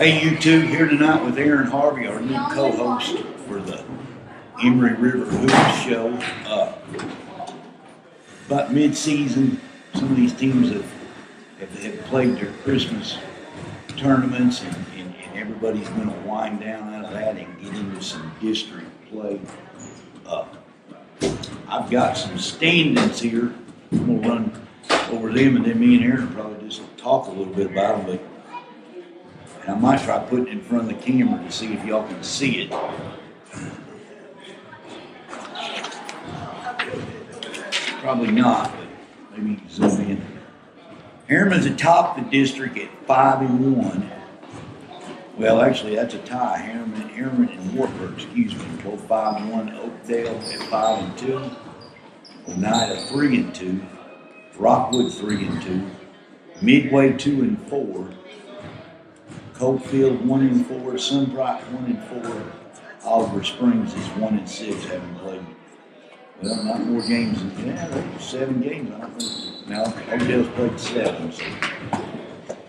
Hey, you two, here tonight with Aaron Harvey, our new co-host for the Emory River Hoops show. About mid-season, some of these teams have played their Christmas tournaments, and everybody's going to wind down out of that and get into some district play. I've got some standings here. I'm going to run over them, and then me and Aaron will probably just talk a little bit about them. And I might try putting it in front of the camera to see if y'all can see it. Probably not, but maybe you can zoom in. Harriman's atop the district at 5-1. Well, actually, that's a tie. Harriman and Wartburg, both 5-1. Oakdale at 5-2. Oneida 3-2. Rockwood 3-2. Midway 2-4. Coalfield 1-4. Sunbright 1-4. Oliver Springs is 1-6, having played. Well, not more games than that. 7 games, I don't think. Now, Oakdale's played 7, so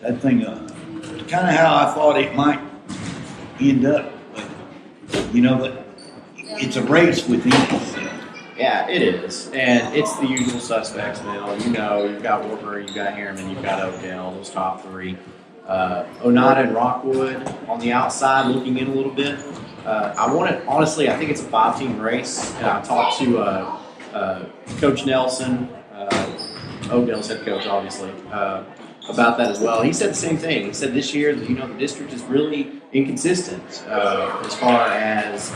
that thing, kind of how I thought it might end up. But, you know, but it's a race within itself. Yeah, it is. And it's the usual suspects, Bill. You know, you've got Wartburg, you've got Harriman, you've got Oakdale, those top 3. Oneida and Rockwood on the outside looking in a little bit. Honestly, I think it's a 5-team race. And I talked to Coach Nelson, Oakdale's head coach, obviously, about that as well. He said the same thing. He said this year, the district is really inconsistent as far as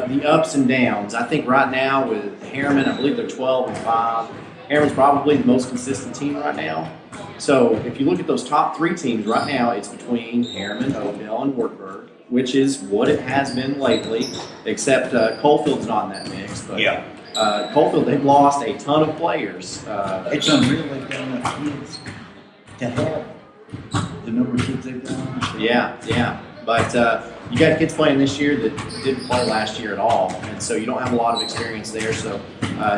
the ups and downs. I think right now with Harriman, I believe they're 12-5. Harriman's probably the most consistent team right now. So if you look at those top 3 teams right now, it's between Harriman, Oakdale, and Wartburg, which is what it has been lately, except Coalfield's not in that mix. But yeah. Coalfield, they've lost a ton of players. It's unreal they've got enough kids to have the number of kids they've got. Yeah. But you got kids playing this year that didn't play last year at all, and so you don't have a lot of experience there. So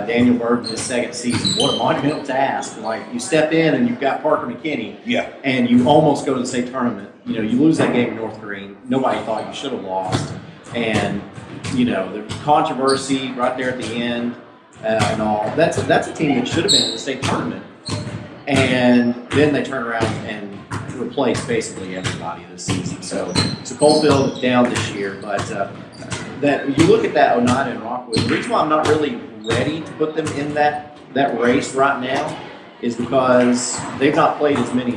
Daniel Bird in his 2nd season, what a monumental task. Like, you step in and you've got Parker McKinney, and you almost go to the state tournament. You know, you lose that game in North Green. Nobody thought you should have lost. And, you know, there's controversy right there at the end and all. That's a team that should have been in the state tournament. And then they turn around and replace basically everybody this season. So Coalfield is down this year, but that you look at that Oneida and Rockwood. The reason why I'm not really ready to put them in that race right now is because they've not played as many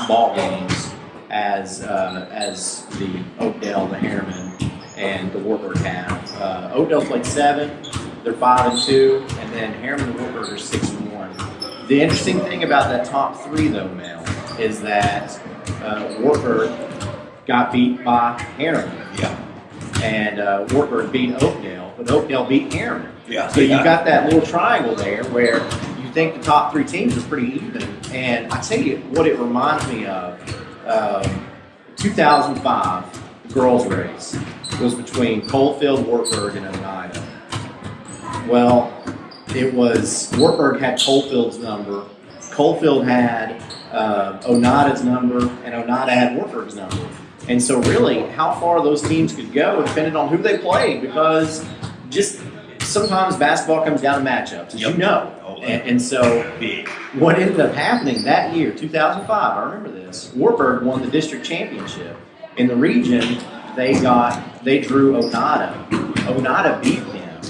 ball games as the Oakdale, the Harriman, and the Wartburg have. Oakdale's played 7. They're 5-2, and then Harriman and Wartburg are 6-1. The interesting thing about that top 3, though, Mel, is that Wartburg got beat by Harriman. Yeah. And Wartburg beat Oakdale, but Oakdale beat Harriman. Yeah. So you've got that little triangle there where you think the top 3 teams are pretty even. And I tell you what it reminds me of, 2005, the girls' race was between Coalfield, Wartburg, and Oneida. Well, it was Wartburg had Coalfield's number, Coalfield had Oneida's number, and Oneida had Wartburg's number. And so really, how far those teams could go depended on who they played, because just sometimes basketball comes down to matchups, as you know. And so what ended up happening that year, 2005, I remember this, Wartburg won the district championship. In the region, they drew Oneida. Oneida beat them.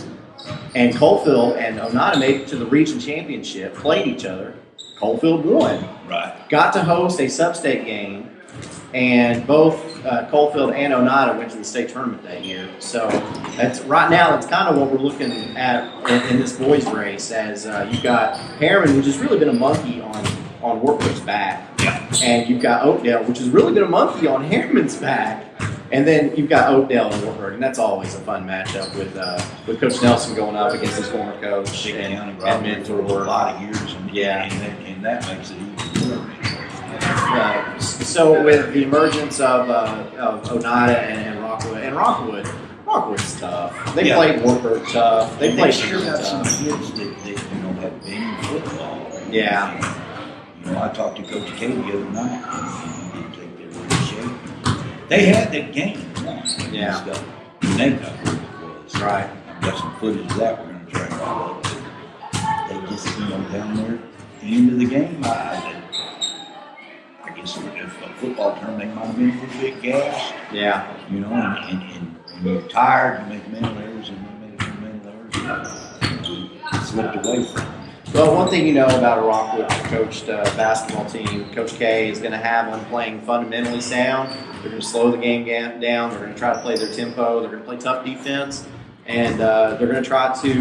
And Coalfield and Oneida made it to the region championship, played each other. Coalfield won. Right. Got to host a sub-state game, and both Coalfield and Oneida went to the state tournament that year. So right now that's kind of what we're looking at in this boys race, as you've got Harriman, which has really been a monkey on Wartburg's back. Yeah. And you've got Oakdale, which has really been a monkey on Harriman's back. And then you've got Oakdale and Wartburg, and that's always a fun matchup with Coach Nelson going up against his former coach and mentor. A lot of years, and that makes it even more. So with the emergence of Oneida and Rockwood, Rockwood's tough. They played Wartburg tough. They played sure got some kids that have been in football. Yeah. I talked to Coach K the other night, and he didn't think they were in shape. They had that game once. Yeah. They got what it was. Right. I've got some footage of that we're going to try to roll up. They just, down there at the end of the game, I guess if a football term, they might have been a little bit gassed. Yeah. And you're tired, you make mental errors, and we made a few mental errors, and we slipped away from it. Well, one thing you know about a Rockwood coached basketball team, Coach K is going to have them playing fundamentally sound. They're going to slow the game down. They're going to try to play their tempo. They're going to play tough defense. And they're going to try to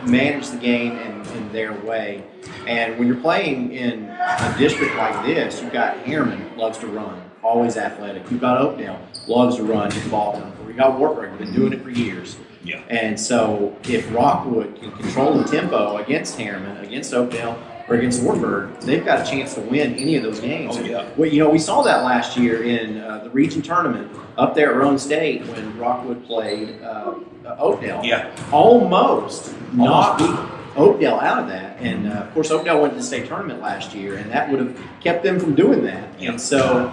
manage the game in their way. And when you're playing in a district like this, you've got Harriman, loves to run, always athletic. You've got Oakdale, loves to run, get the ball down. We've got Wartburg, been doing it for years. Yeah. And so if Rockwood can control the tempo against Harriman, against Oakdale, or against Wartburg, they've got a chance to win any of those games. Oh, yeah. Well, we saw that last year in the region tournament up there at Roane State when Rockwood played Oakdale. Yeah. Almost knocked Oakdale out of that. And, of course, Oakdale went to the state tournament last year, and that would have kept them from doing that. Yeah. And so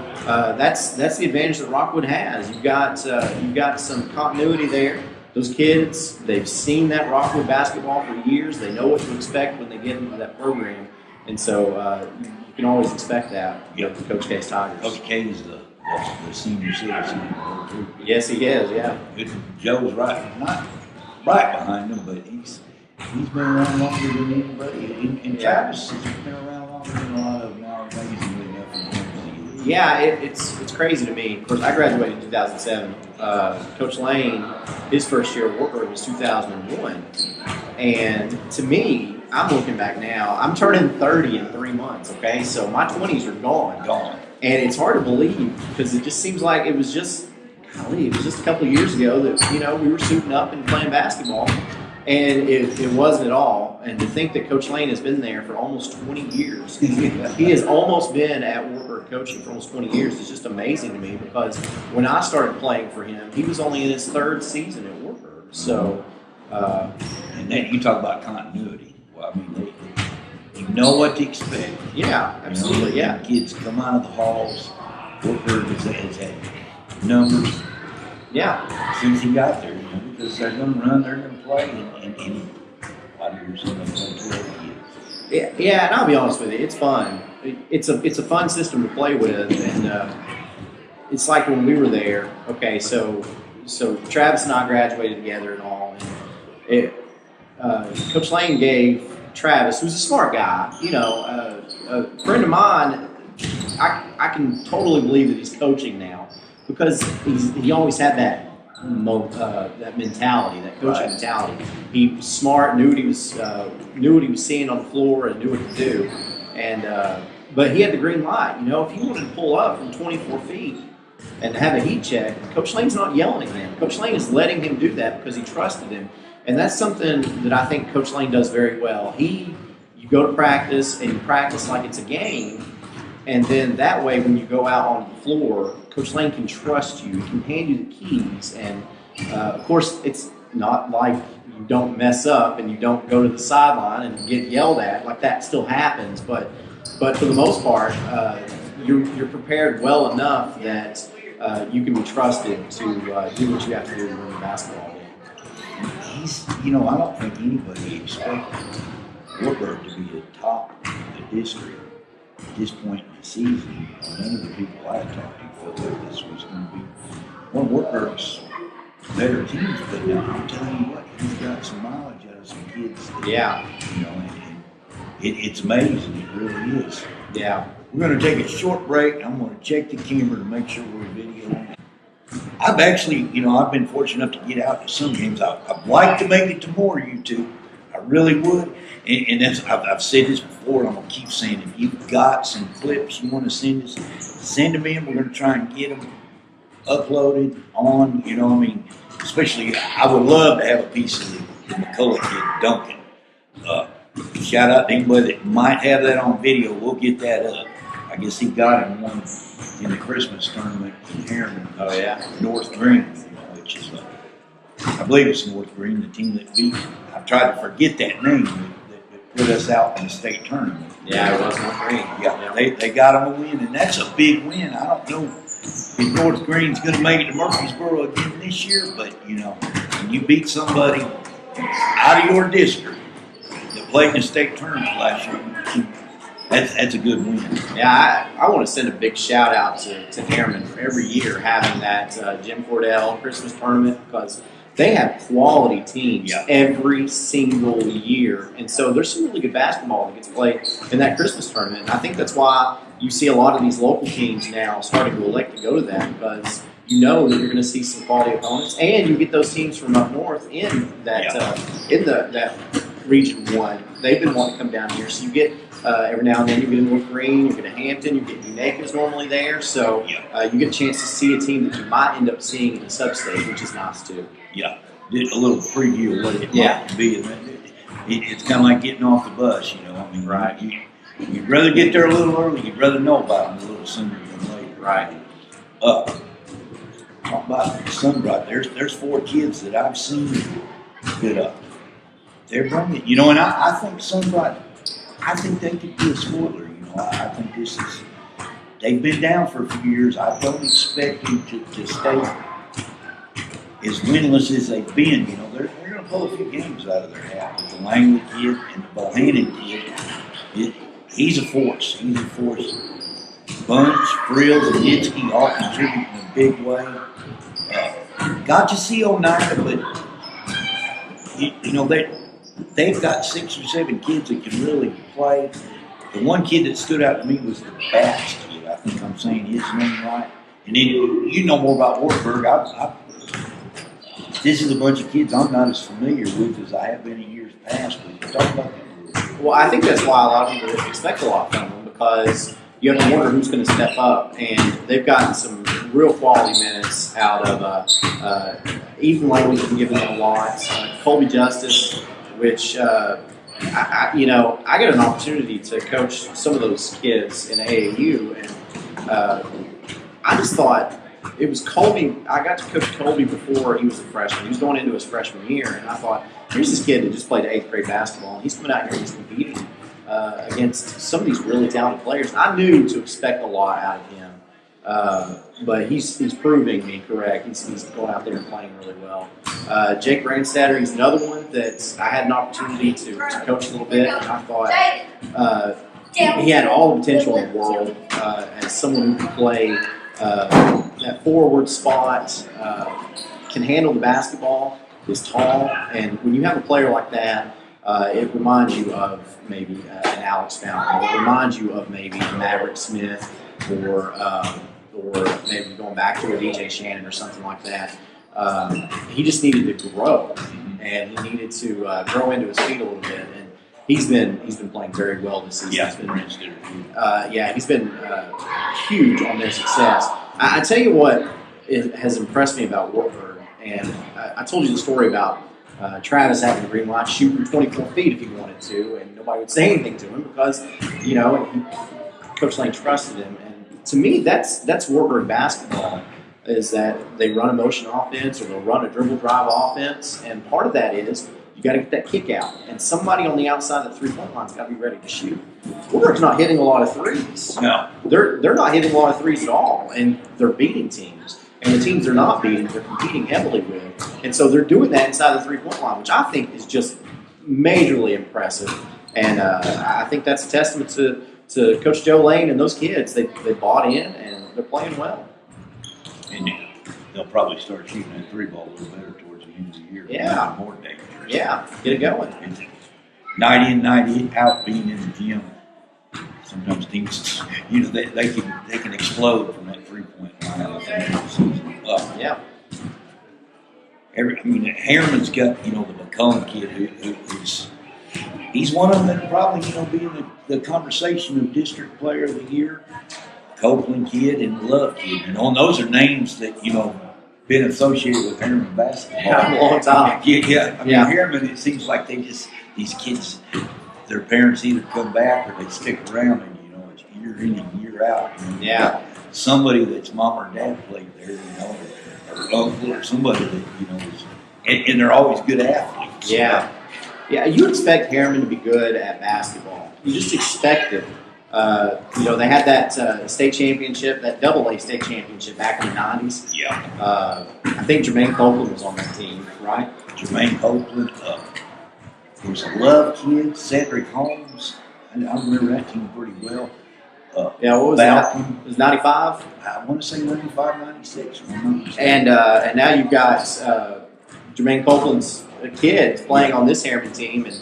that's the advantage that Rockwood has. You've got some continuity there. Those kids, they've seen that Rockwood basketball for years. They know what to expect when they get into that program. And so you can always expect that with Coach K's Tigers. Coach K is the senior citizen in the world, too. Yes, he is, yeah. Joe's not right behind him, but he's been around longer than anybody. And Travis has been around longer than a lot of them now, amazingly enough. Yeah, it's crazy to me. Of course, I graduated in 2007. Coach Lane, his first year at Wartburg was 2001. And to me, I'm looking back now, I'm turning 30 in 3 months, okay? So my 20s are gone. And it's hard to believe because it just seems like it was just a couple of years ago that, we were suiting up and playing basketball. And it wasn't at all. And to think that Coach Lane has been there for almost 20 years. He has almost been at Wartburg coaching for almost 20 years. It's just amazing to me because when I started playing for him, he was only in his third season at Wartburg. So, and then you talk about continuity. Well, I mean, you know what to expect. Yeah, absolutely, yeah. Kids come out of the halls. Wartburg has had numbers. Yeah. Since he got there, because they're going to run, they're going to play, and a lot of years they're going to play 12 years. Yeah, and I'll be honest with you, it's fun. It's a fun system to play with, and it's like when we were there. Okay, so Travis and I graduated together and all, and Coach Lane gave Travis, who's a smart guy, a friend of mine. I can totally believe that he's coaching now because he always had that mentality, that coaching mentality. He was smart, knew what he was seeing on the floor, and knew what to do. And but he had the green light. If he wanted to pull up from 24 feet and have a heat check, Coach Lane's not yelling at him. Coach Lane is letting him do that because he trusted him. And that's something that I think Coach Lane does very well. You go to practice and you practice like it's a game, and then that way when you go out on the floor, Coach Lane can trust you, he can hand you the keys, and of course it's not like you don't mess up and you don't go to the sideline and get yelled at. Like that still happens, but for the most part, you're prepared well enough that you can be trusted to do what you have to do to win the basketball game. I don't think anybody expected Wartburg to be atop the district at this point in the season. None of the people I talked to felt like this was going to be one of Wartburg's better teams. But now I'm telling you what, he's got some mileage out of some kids. And it's amazing. It really is. Yeah. We're going to take a short break. I'm going to check the camera to make sure we're videoing. I've actually, I've been fortunate enough to get out to some games. I'd like to make it to more YouTube. I really would. And that's, I've said this before, and I'm going to keep saying it. If you've got some clips you want to send us, send them in. We're going to try and get them uploaded on, especially I would love to have a piece of the McCullough kid, Duncan. Shout out to anybody that might have that on video. We'll get that up. I guess he got him one in the Christmas tournament in Harriman. Oh, yeah. North Green, which is, I believe it's North Green, the team that beat. I tried to forget that name that put us out in the state tournament. Yeah, it was North Green. Yeah, they got them a win, and that's a big win. I don't know if North Green's going to make it to Murfreesboro again this year, but, when you beat somebody out of your district that played in the state tournament last year, that's a good win. Yeah, I want to send a big shout out to Harriman for every year having that Jim Cordell Christmas tournament, because they have quality teams every single year. And so there's some really good basketball that gets played in that Christmas tournament. And I think that's why you see a lot of these local teams now starting to elect to go to that, because you know that you're going to see some quality opponents, and you get those teams from up north in that that Region 1. They've been wanting to come down here. So you get every now and then you get a North Green, you get a Hampton, you get Unacas normally there. So you get a chance to see a team that you might end up seeing in the sub-state, which is nice too. Yeah, did a little preview of what it might be. It's kind of like getting off the bus, Right. You'd rather get there a little early. You'd rather know about them a little sooner than later. Right. Talk about Sunbright. There's 4 kids that I've seen that they're bringing. And I think Sunbright, I think they could be a spoiler. I think they've been down for a few years. I don't expect them to stay as winless as they've been. They're going to pull a few games out of their hat. But the Langley kid and the Bohannon kid, he's a force. He's a force. Bunch, Frills, and Nitsky all contributing in a big way. Got to see Oneida, but they've got 6 or 7 kids that can really play. The one kid that stood out to me was the Bats kid. I think I'm saying his name right. And then you know more about Wartburg. This is a bunch of kids I'm not as familiar with as I have been in years past. But talk about that. Well, I think that's why a lot of people expect a lot from them, because you have to wonder who's going to step up, and they've gotten some real quality minutes out of Ethan Langley's been giving them a lot. Colby Justice, which I get an opportunity to coach some of those kids in AAU, and I just thought it was Colby. I got to coach Colby before he was a freshman. He was going into his freshman year, and I thought, here's this kid that just played 8th grade basketball, and he's coming out here and he's competing against some of these really talented players. I knew to expect a lot out of him, but he's proving me correct. He's going out there and playing really well. Jake Brandstatter, he's another one that I had an opportunity to coach a little bit, and I thought he had all the potential in the world as someone who can play that forward spot, can handle the basketball, is tall, and when you have a player like that, it reminds you of maybe an Alex Fountain. It reminds you of maybe Maverick Smith, or maybe going back to a DJ Shannon or something like that. He just needed to grow, and he needed to grow into his feet a little bit. And he's been playing very well this season. He's been huge on their success. I tell you what has impressed me about Wartburg, and I told you the story about Travis having a green light, shoot from 24 feet if he wanted to, and nobody would say anything to him because, Coach Lane trusted him. And to me, that's Wartburg basketball, is that they run a motion offense or they'll run a dribble drive offense, and part of that is you got to get that kick out, and somebody on the outside of the three-point line's got to be ready to shoot. Wartburg's not hitting a lot of threes. No, they're not hitting a lot of threes at all, and they're beating teams. And the teams they're not beating, they're competing heavily with. And so they're doing that inside the three-point line, which I think is just majorly impressive. And I think that's a testament to Coach Joe Lane and those kids. They bought in, and they're playing well. And they'll probably start shooting that three ball a little better towards the end of the year. Yeah. More dangerous. Yeah, get it going. It's night in, night out, being in the gym. Sometimes teams, they can explode from that three-point line. Yeah. Harriman's got the McComb kid he's one of them that probably be in the conversation of District Player of the Year. Copeland kid and the Love kid, and those are names that been associated with Harriman basketball a long time. Harriman, it seems like these kids, their parents either come back or they stick around, and it's year in and year out. Somebody that's mom or dad played there, or uncle or somebody that is, and they're always good athletes. Yeah, you expect Harriman to be good at basketball. You just expect it. They had that state championship, that AA state championship back in the 90s. Yeah. I think Jermaine Copeland was on that team, right? Jermaine Copeland. There was a Love kid, Cedric Holmes. I remember that team pretty well. Yeah, what was that? It was 95? I want to say 95, 96. And now you've got Jermaine Copeland's kid playing on this Harriman team, and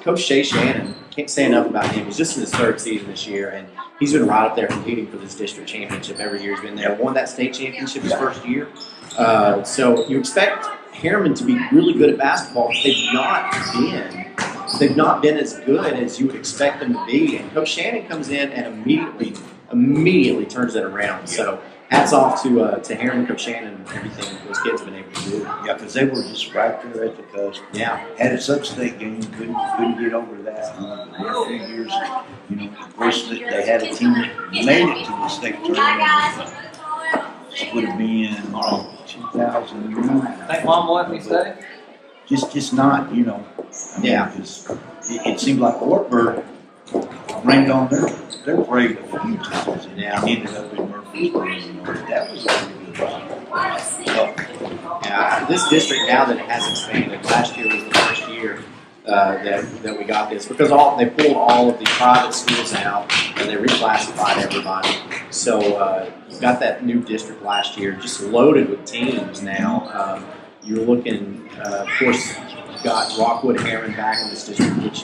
Coach Shay Shannon, can't say enough about him. He's just in his third season this year, and he's been right up there competing for this district championship every year. He's been there, won that state championship his first year. So you expect Harriman to be really good at basketball, but they've not been as good as you would expect them to be. And Coach Shannon comes in and immediately turns it around. So hats off to Harriman, Coach Shannon, and everything those kids have been able to do. Yeah, because they were just right there at the cusp. Yeah. Had a sub-state game, couldn't get over that. There were a few years, of course, they had a team that made it to the state tournament. It would have been 2009. Think Mom will let me stay? Just not, because it seemed like Wartburg rained on their parade a few times and ended up in Murfreesboro. That was a really good job. This district, now that it has expanded, last year was the first year that we got this, because they pulled all of the private schools out and they reclassified everybody. So you've got that new district last year, just loaded with teams now. You're looking, of course, you've got Rockwood Harriman back in this district, which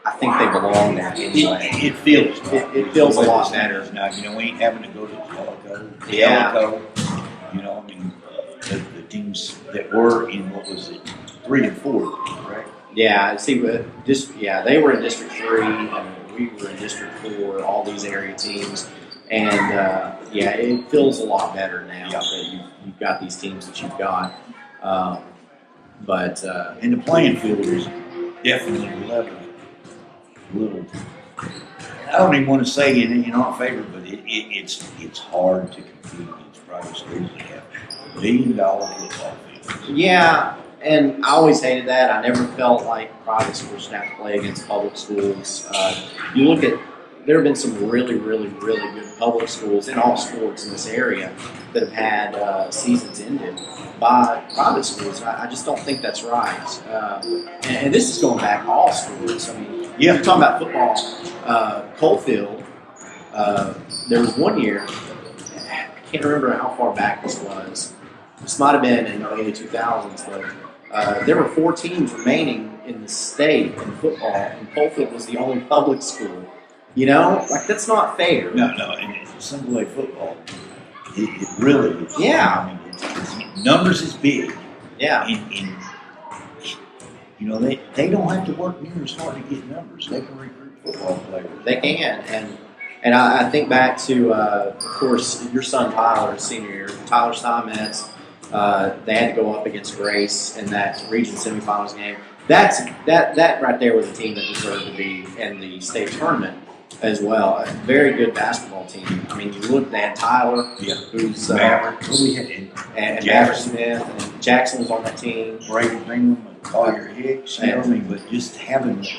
I think they belong there anyway. It feels it feels a lot better. Now, we ain't having to go to Jellicoe. Yeah. The teams that were in, what was it, 3 and 4, right? Yeah, see, but they were in District 3, and we were in District 4, all these area teams. And, it feels a lot better now that you've got these teams that you've got. And the playing field is definitely level. I don't even want to say you're not in favor, but it's hard to compete against private schools that have $1 billion football fields. Yeah, and I always hated that. I never felt like private schools should have to play against public schools. You look at, there have been some really, really, really good public schools in all sports in this area that have had seasons ended by private schools. I just don't think that's right. And this is going back all schools. I mean, you're talking about football. Coalfield, there was one year, I can't remember how far back this was. This might have been in the early 2000s, but there were 4 teams remaining in the state in football, and Coalfield was the only public school. That's not fair. No, and single A football, it really is. Yeah. Numbers is big. Yeah. They don't have to work near as hard to get numbers. They can recruit football players. They can, and I think back to, of course, your son Tyler, senior year, Tyler Steinmetz. They had to go up against Grace in that region semifinals game. That right there was a team that deserved to be in the state tournament as well. A very good basketball team. I mean, you look, they had Tyler, who's Maverick, and Maverick Smith, and Jackson was on that team. Brady Bingham, and Collier Hicks, but just having 3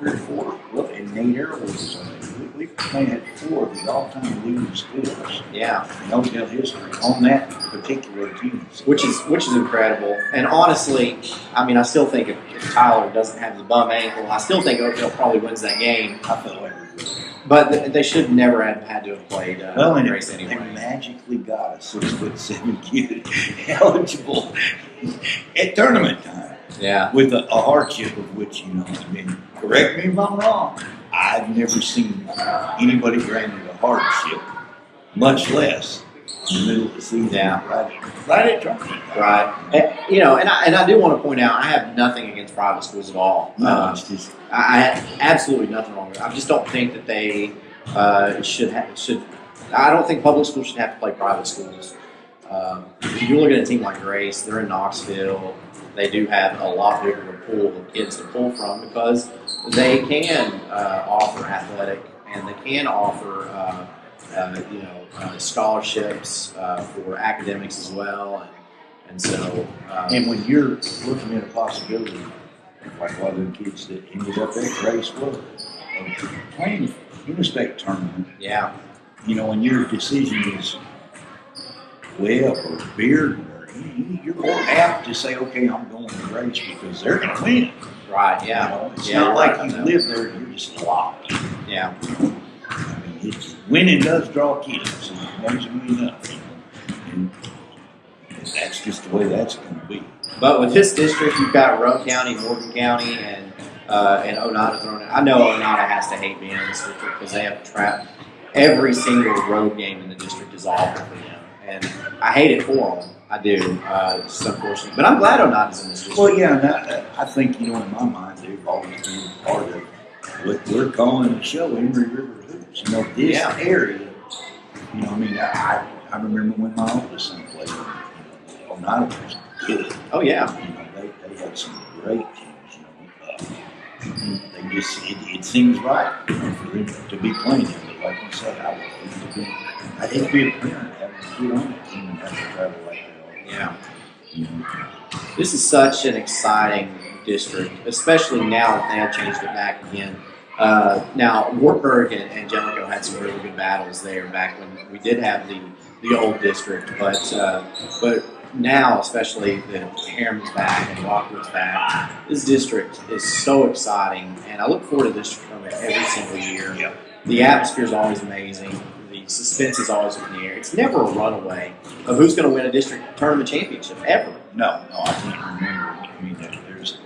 or 4, and Nate Errol was on it. We had 4 of the all-time leading scorers. Yeah, in Oakdale history on that particular team, which is incredible. And honestly, I mean, I still think if Tyler doesn't have the bum ankle, I still think Oakdale probably wins that game. I feel like. But they should never have had to have played Grace anyway. They magically got a 6'7" kid eligible at tournament time. Yeah, with a hardship of which I mean, correct me if I'm wrong. I've never seen anybody granted a hardship, much less in the middle of the season. Yeah, right at tournament. Right, and I do want to point out, I have nothing against private schools at all. No, it's just I have absolutely nothing wrong with it. I just don't think that they should. I don't think public schools should have to play private schools. If you look at a team like Grace, they're in Knoxville. They do have a lot bigger of a pool of kids to pull from because they can offer athletic and they can offer scholarships for academics as well. And so, and when you're looking at a possibility, like a lot of the kids that ended up at Grace were, playing in a state tournament, Yeah. you know, when your decision is web or beard, or you're more apt to say, okay, I'm going to the race because they're going to win. Right. You Yeah. know, it's Yeah, not you're like right you about live there, you're just locked. Yeah. I mean, winning does draw kids, and it knows me enough. You know, and that's just the way that's going to be. But with this district, you've got Roane County, Morgan County, and Oneida thrown in. I know Oneida has to hate being in this district because they have to trap every single road game in the district is awful for them, and I hate it for them. I do. It's unfortunate, but I'm glad Oneida's in this district. Well, yeah, and I think, you know, in my mind, they've always been part of what we're calling the show, Emory River Hoops. You know, this area, you know, I mean, I remember when my oldest son played, you know, Oneida was good. Oh, yeah. You know, they had some great teams, you know. They just, it seems right, you know, for them to be playing them. But like you said, I'd hate to be a parent having a kid on that team and having to travel like that. Yeah. You know. This is such an exciting district, especially now that they have changed it back again. Now, Wartburg and Jellicoe had some really good battles there back when we did have the old district, but now, especially that Harriman's back and Rockwood's back, this district is so exciting, and I look forward to this tournament every single year. Yeah. The atmosphere is always amazing. The suspense is always in the air. It's never a runaway of who's going to win a district tournament championship, ever. No, I can't remember. I mean, there's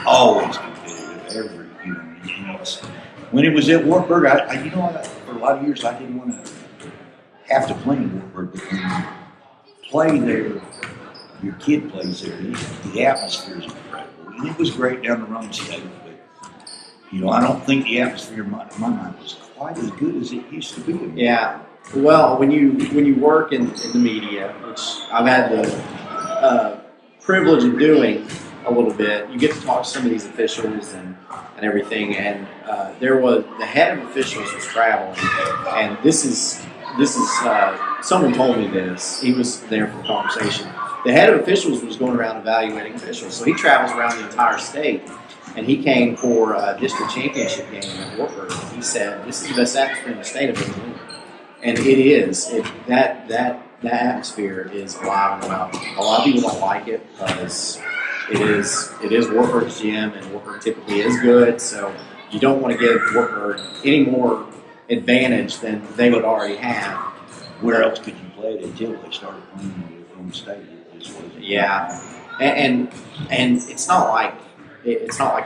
always competitive every year. You know, when it was at Wartburg, you know, for a lot of years I didn't want to have to play in Wartburg, but when you play there, your kid plays there, the atmosphere is incredible. And it was great down the Rome State, but, you know, I don't think the atmosphere in my mind was quite as good as it used to be. Yeah. Well, when you work in the media, which I've had the privilege of doing a little bit, you get to talk to some of these officials and everything. And there was the head of officials was traveling, and this is someone told me this. He was there for the conversation. The head of officials was going around evaluating officials, so he travels around the entire state. And he came for a district championship game in Wartburg. He said, "This is the best atmosphere in the state of Illinois," and it is. That atmosphere is alive and well. A lot of people don't like it because it is Wartburg's gym, and Wartburg typically is good. So you don't want to give Wartburg any more advantage than they would already have. Where else could you play it until they started playing in their own state? Yeah, and it's not like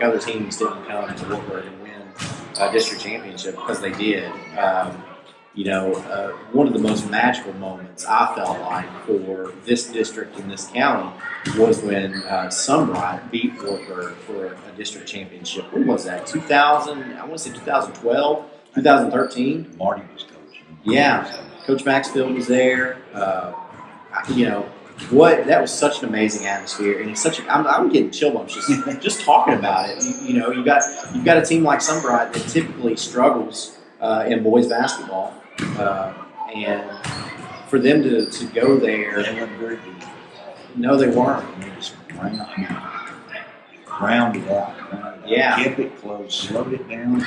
other teams didn't come to Wartburg and win a district championship, because they did. One of the most magical moments I felt like for this district in this county was when Sunbright beat Wartburg for a district championship. When was that? 2000? I want to say 2012, 2013. Marty was coaching. Yeah, Coach Maxfield was there. That was such an amazing atmosphere, and it's such. I'm getting chill bumps just talking about it. You've got a team like Sunbright that typically struggles in boys basketball, and for them to go there, They weren't very good. No, they weren't. They just rounded out. Yeah. Kept it close, slowed it down,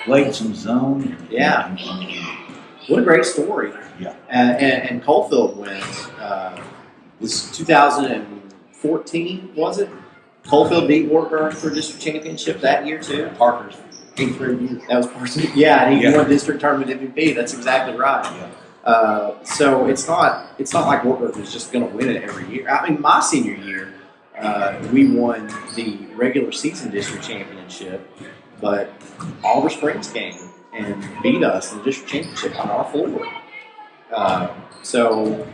played some zone. Yeah. What a great story. Yeah. And Coalfield wins. Was 2014, was it? Coalfield beat Wartburg for district championship that year too. Parker's 8th grade year. That was Parker. Yeah, and he won district tournament MVP. That's exactly right. Yeah. So it's not like Wartburg was just going to win it every year. I mean, my senior year, we won the regular season district championship, but Oliver Springs came and beat us in the district championship on our floor. So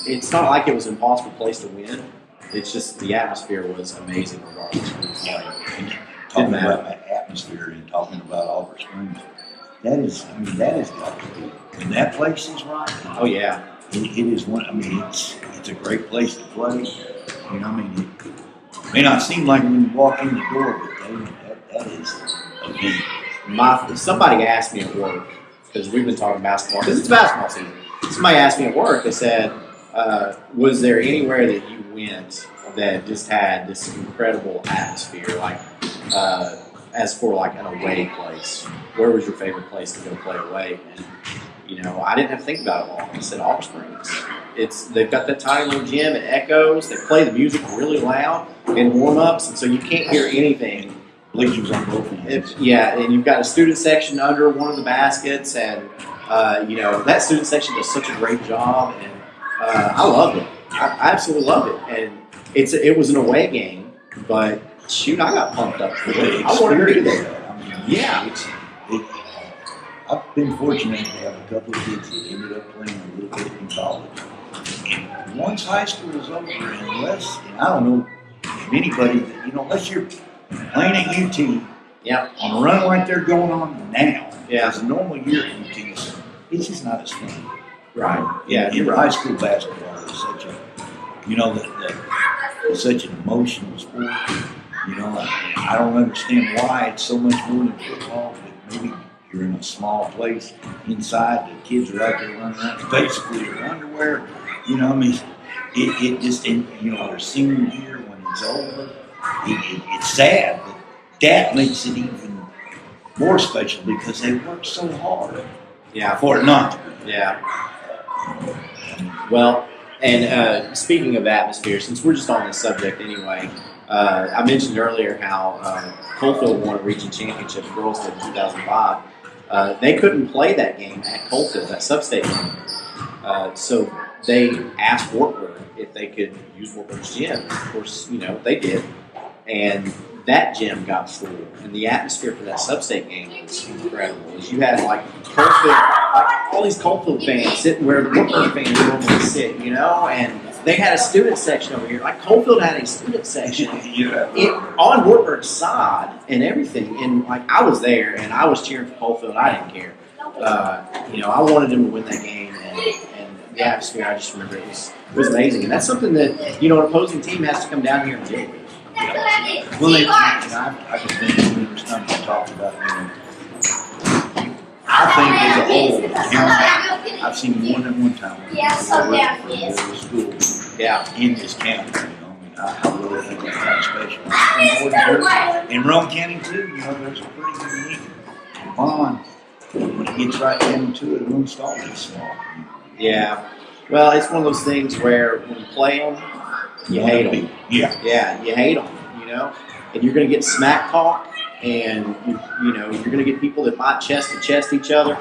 it's not like it was an impossible place to win. It's just the atmosphere was amazing regardless. And talking about that atmosphere and talking about Oliver Springs, that has got to be. When that place is right, Oh yeah. it is one. I mean, it's a great place to play. You know, I mean, it may not seem like when you walk in the door, but that is a venue. Somebody asked me at work, because we've been talking basketball, because it's basketball season. Somebody asked me at work, they said, was there anywhere that you went that just had this incredible atmosphere? Like, as for like an away place, where was your favorite place to go play away? And I didn't have to think about it long. I said Auburn Springs. They've got that tiny little gym. It echoes. They play the music really loud in warm-ups, and so you can't hear anything. Bleachers on both ends. Yeah, and you've got a student section under one of the baskets, and that student section does such a great job, and I loved it. I absolutely loved it, and it was an away game, but shoot, I got pumped up for it. I wanted to be there. I mean, Yeah. I've been fortunate to have a couple of kids that ended up playing a little bit in college. And once high school is over, and I don't know if anybody, unless you're playing at UT, Yeah. on a run like they're going on now, Yeah. as a normal year at UT, it's just not as fun. Right. Yeah. In high school basketball is such it's such an emotional sport. I don't understand why it's so much more than football, but maybe you're in a small place inside, the kids are out there running around, basically in underwear. It just, their senior year when it's over, it's sad, but that makes it even more special because they work so hard for it not to be. Yeah. Well, and speaking of atmosphere, since we're just on this subject anyway, I mentioned earlier how Coalfield won a region championship, girls did in 2005. They couldn't play that game at Coalfield, that sub-state game. So they asked Wartburg if they could use Wartburg's gym. Of course, they did. And that gym got full. And the atmosphere for that sub-state game was incredible. As you had all these Coalfield fans sitting where the Wartburg fans normally sit, and they had a student section over here. Like Coalfield had a student section on Wartburg's side and everything. And I was there and I was cheering for Coalfield. I didn't care. I wanted them to win that game, and the atmosphere, I just remember it was amazing. And that's something that an opposing team has to come down here and deal with. Well, I just think numerous times we talked about, I think as a whole, I've seen more than one time for school in this county. I really think it's kind of special. In Rome County too, there's a pretty unique bond. When it gets right down to it, Rome Stall is small. Yeah. Well, it's one of those things where when you play them, you hate them. Yeah, you hate them, and you're going to get smack talk, and you're going to get people that might chest to chest each other.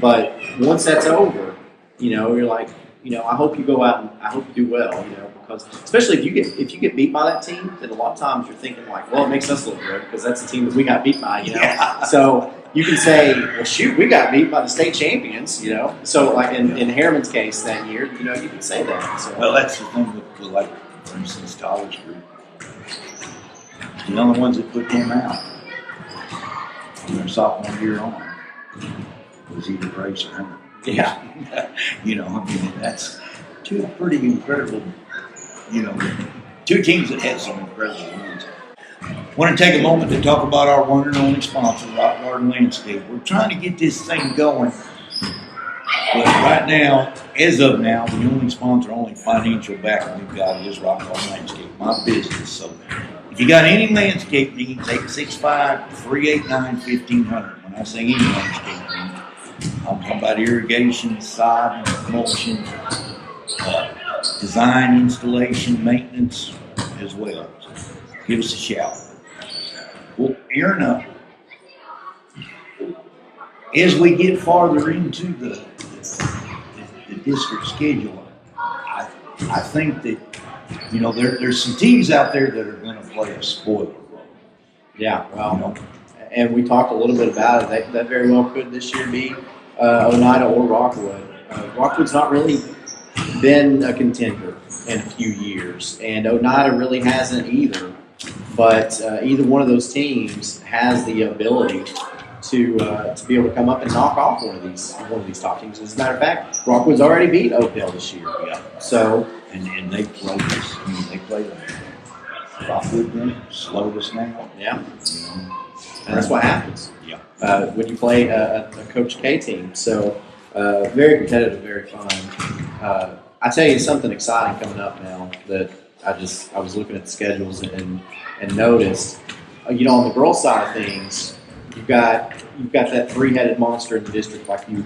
But once that's over, you're like, I hope you go out and I hope you do well, because especially if you get beat by that team, then a lot of times you're thinking like, well, it makes us look good because that's the team that we got beat by, Yeah. So you can say, well, shoot, we got beat by the state champions, So like in Harriman's case that year, you can say that. So. Well, that's the thing with for instance, college group. The only ones that put them out from their sophomore year on was either Grace or Hunter. Yeah. That's two pretty incredible, two teams that had some incredible wins. I want to take a moment to talk about our one and only sponsor, Rock Garden Landscape. We're trying to get this thing going, but right now, as of now, the only sponsor, only financial backer we've got is Rock Garden Landscape, my business. So if you got any landscape needs, 865-389-1500. When I say any landscape needs, I'm talking about irrigation, sod, mulching, design, installation, maintenance as well. So give us a shout. Well, Aaron, as we get farther into the district schedule, I think that there's some teams out there that are going to play a spoiler role. Yeah, well, and we talked a little bit about it. That very well could this year be Oneida or Rockwood. Rockwood's not really been a contender in a few years, and Oneida really hasn't either. But either one of those teams has the ability to be able to come up and knock off one of these top teams. As a matter of fact, Rockwood's already beat Oakdale this year. Yeah. So and they played us. They played Rockwood then slowed us down. Yeah. And that's what happens. Yeah. When you play a Coach K team. So very competitive, very fun. I tell you something exciting coming up now that I was looking at the schedules and noticed On the girls' side of things, you've got that three-headed monster in the district like you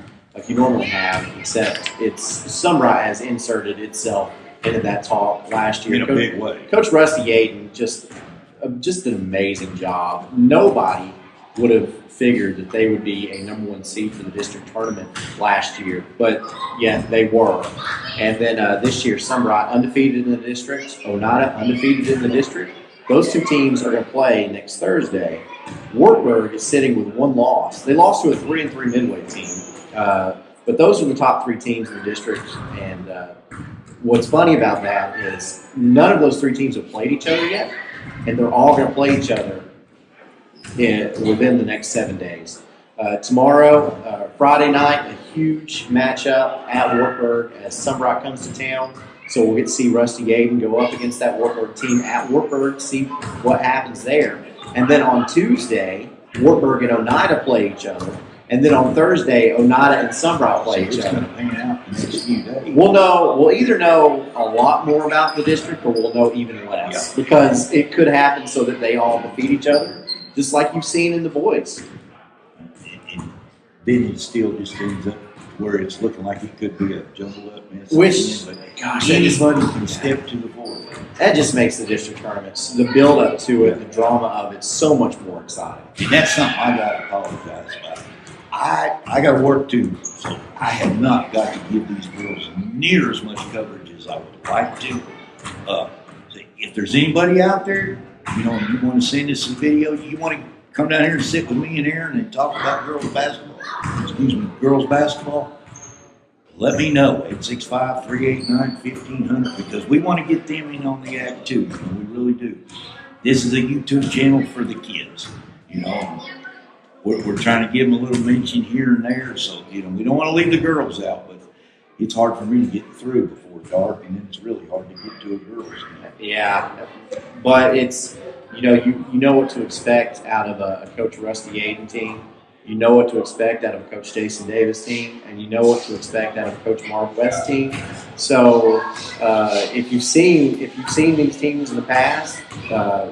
normally have, except Sunbright has inserted itself into that talk last year. In a big way. Coach Rusty Yaden just an amazing job. Nobody would have figured that they would be a number 1 seed for the district tournament last year, but yeah, they were. And then this year, Sunbright undefeated in the district, Oneida undefeated in the district. Those 2 teams are going to play next Thursday. Wartburg is sitting with 1 loss. They lost to a 3-3 midway team, but those are the top 3 teams in the district. And what's funny about that is none of those 3 teams have played each other yet, and they're all going to play each other within the next 7 days. Tomorrow, Friday night, a huge matchup at Wartburg as Sunbright comes to town. So we'll get to see Rusty Yaden go up against that Wartburg team at Wartburg, see what happens there. And then on Tuesday, Wartburg and Oneida play each other. And then on Thursday, Oneida and Sunbright play each other. It's going to pan out the next few days. We'll either know a lot more about the district or we'll know even less. Yeah. Because it could happen so that they all defeat each other, just like you've seen in the boys. And then it still just ends up where it's looking like it could be a jumbled up mess. Anybody can step to the board. That just makes the district tournaments, the build up to it, the drama of it, so much more exciting. And that's something I got to apologize about. I got to work too, so I have not got to give these girls near as much coverage as I would like to. If there's anybody out there, you want to send us a video, you want to come down here and sit with me and Aaron and talk about girls basketball, let me know at 65389-1500 because we want to get them in on the act too. We really do. This is a YouTube channel for the kids. We're trying to give them a little mention here and there, so we don't want to leave the girls out, but it's hard for me to get through before dark, and then it's really hard to get to a girls. Yeah, but it's you know what to expect out of a Coach Rusty Yaden team. You know what to expect out of a Coach Jason Davis team, and you know what to expect out of a Coach Mark West team. So if you've seen these teams in the past,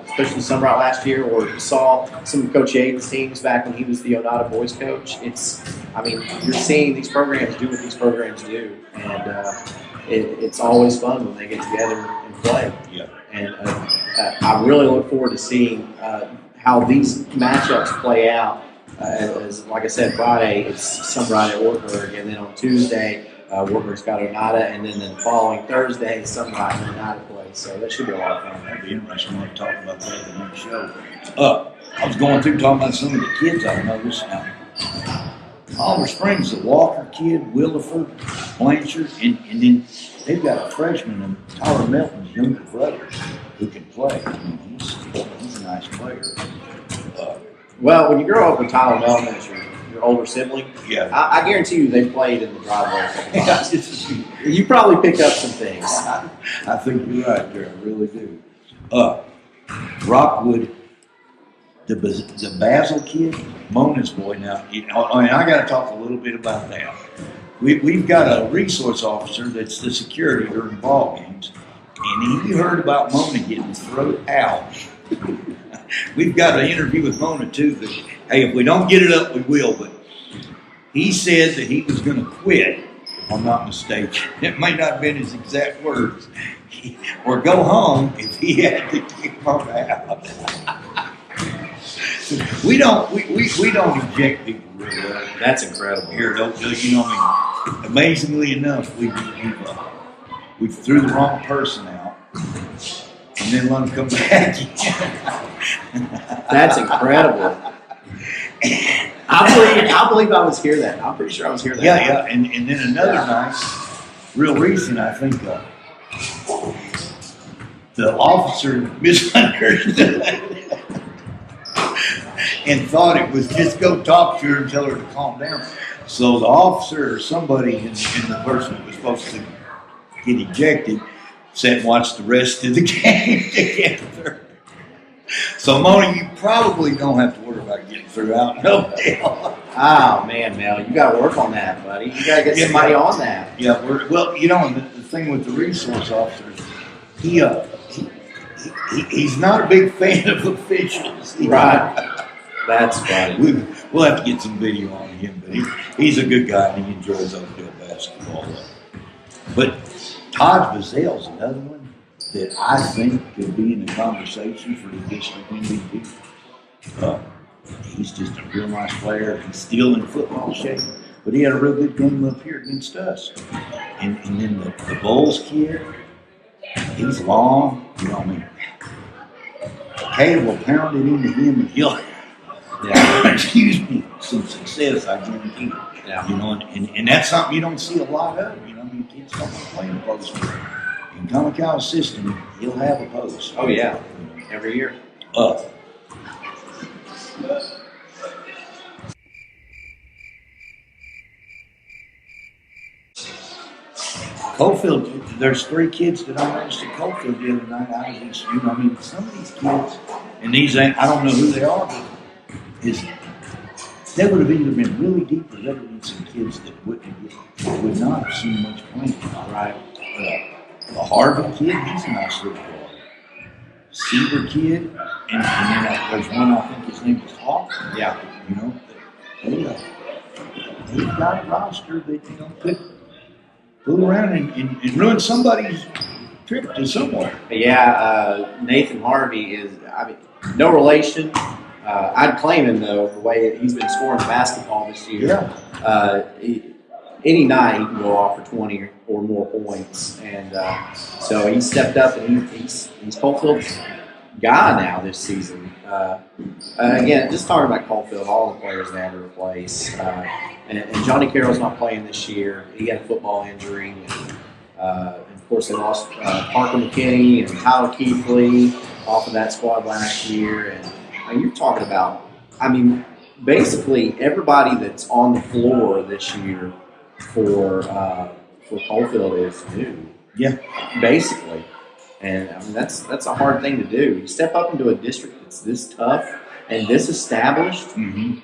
especially Sunbright last year, or you saw some of Coach Yaden's teams back when he was the Oneida boys coach, you're seeing these programs do what these programs do, and it's always fun when they get together and play. Yeah. And I really look forward to seeing how these matchups play out. As like I said, Friday it's Sunbright at Wartburg, and then on Tuesday Wartburg's got Oneida, and then the following Thursday Sunbright and Oneida play. So that should be a lot of fun. That'd be interesting to talk about that in the next show. I was going through talking about some of the kids I noticed now. Oliver Springs, the Walker kid, Williford, Blanchard, and then they've got a freshman, and Tyler Melton's younger brother, who can play. He's a nice player. Well, when you grow up with Tyler Melton as your older sibling, yeah, I guarantee you they played in the driveway. You probably picked up some things. I think you're right there. I really do. Rockwood, the Basil kid, Mona's boy. Now, I got to talk a little bit about that. We've got a resource officer that's the security during ball games, and he heard about Mona getting thrown out. We've got an interview with Mona too. That hey, if we don't get it up, we will. But he said that he was going to quit. If I'm not mistaken, it may not have been his exact words, or go home if he had to kick Mona out. We don't eject people really well. That's incredible. Here, amazingly enough, we threw the wrong person out. And then let them come back again. That's incredible. I believe I was here that. I'm pretty sure I was here that. Yeah. And then another night, real recent, I think, the officer misunderstood and thought it was just go talk to her and tell her to calm down. So the officer or somebody in the person that was supposed to get ejected sat and watched the rest of the game together. So, Mona, you probably don't have to worry about getting through out no deal. Oh, man, Mel, you got to work on that, buddy. You got to get somebody on that. Yeah, the thing with the resource officers, he he's not a big fan of officials. Right. That's funny. We'll have to get some video on him, but he's a good guy and he enjoys Oakdale basketball. But Todd Bazell's another one that I think could be in the conversation for the district MVP. He's just a real nice player. He's still in football shape, but he had a real good game up here against us. And then the Bulls kid, he's long, you know what I mean? Caleb will pound it into him and he'll, excuse me, some success, I guarantee you. Yeah. You know, and that's something you don't see a lot of. You know, I mean, kids don't want to play in post. In Kamikawa's system, he'll have a post. Oh, yeah. Every year. Coalfield, there's 3 kids that I noticed at Coalfield the other night. I was just, you know, I mean, some of these kids, and these ain't, I don't know who they are, but they would have either been really deep or there would have been some kids that would not have seen much playing. Right. The Harvey kid, he's a nice little boy. Seaver kid, and then there's one, I think his name is Hawk. Yeah. You know, they've got a roster that, you know, could fool around and ruin somebody's trip to somewhere. Yeah, Nathan Harvey is, I mean, no relation. I'd claim him, though, the way he's been scoring basketball this year. Yeah. Any night he can go off for 20 or more points. And so he stepped up, and he's Coalfield's guy now this season. Again, just talking about Coalfield, all the players they had to replace. And Johnny Carroll's not playing this year. He had a football injury. And of course, they lost Parker McKinney and Tyler Keithley off of that squad last year. And you're talking about, I mean, basically everybody that's on the floor this year for Coalfield is new. Yeah. Basically. And I mean, that's a hard thing to do. You step up into a district that's this tough and this established, you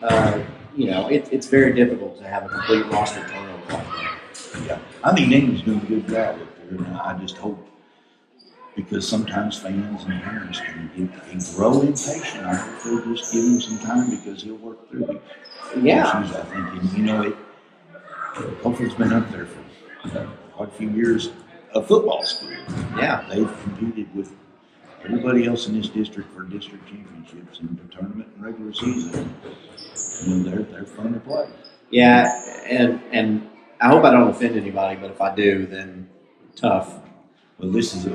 know, it's very difficult to have a complete roster turnover like that. Yeah. I think Nathan's doing a good job up there, and I just hope, because sometimes fans and parents can grow impatient. I hope they'll just give him some time because he'll work through these issues, I think. And, you know, Coalfield's been up there for quite a few years of football school. Yeah. They've competed with everybody else in this district for district championships in the tournament and regular season. You know, they're fun to play. Yeah, and I hope I don't offend anybody, but if I do, then tough. Well, this is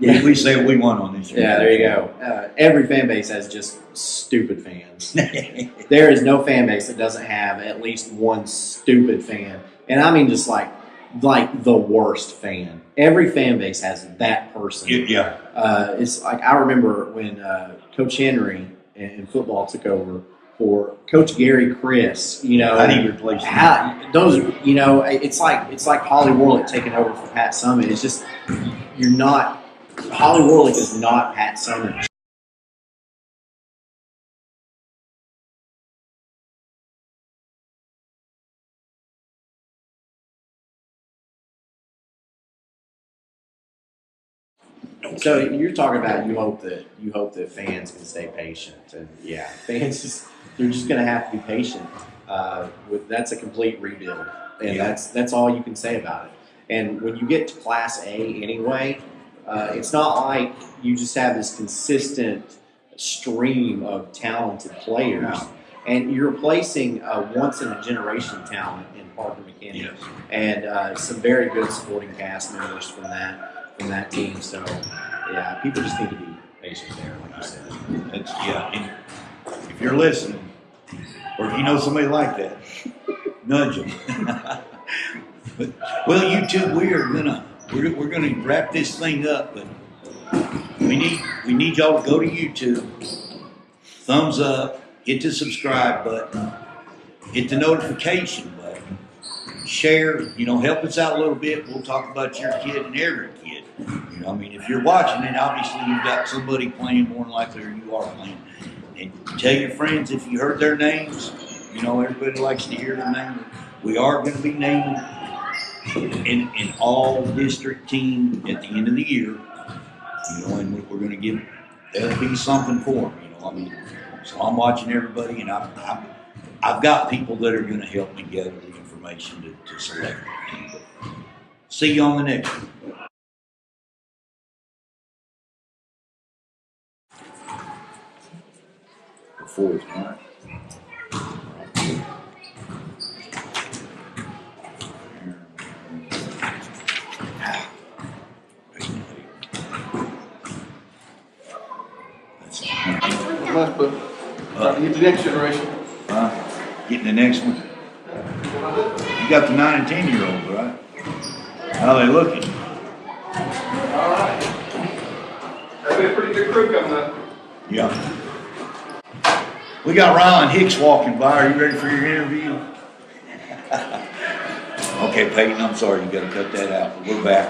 we say what we want on this. Yeah, there you go. Every fan base has just stupid fans. There is no fan base that doesn't have at least one stupid fan. And I mean just like the worst fan. Every fan base has that person. Yeah. It's like I remember when Coach Henry in football took over for Coach Gary Chris. You know, how do you replace him? Those, you know, it's like Holly Warlick taking over for Pat Summitt. It's just you're not. Holly Warlick is not Pat Summitt. So you're talking about you hope that fans can stay patient, and yeah, fans they're just going to have to be patient. That's a complete rebuild, and that's all you can say about it. And when you get to Class A anyway, it's not like you just have this consistent stream of talented players, and you're replacing a once-in-a-generation talent in Parker McKinney, and some very good supporting cast members from that team. So, yeah, people just need to be patient there, like you said. And if you're listening, or if you know somebody like that, nudge them. Well, YouTube, we're gonna wrap this thing up, but we need y'all to go to YouTube, thumbs up, hit the subscribe button, hit the notification button, share, help us out a little bit. We'll talk about your kid and every kid. I mean, if you're watching it, obviously you've got somebody playing more than likely, or you are playing. And tell your friends if you heard their names. Everybody likes to hear their name. We are going to be naming an all-district team at the end of the year. You know, and we're gonna give, there'll be something for them, you know, I mean, so I'm watching everybody, and I've got people that are gonna help me gather the information to select the team. But see you on the next one. The fourth, right? Much, but trying to get the next generation. Getting the next one. You got the 9 and 10-year-olds, right? How are they looking? All right. That'll be a pretty good crew coming up. Yeah. We got Rylan Hicks walking by. Are you ready for your interview? Okay, Peyton, I'm sorry, you gotta cut that out, but we're back.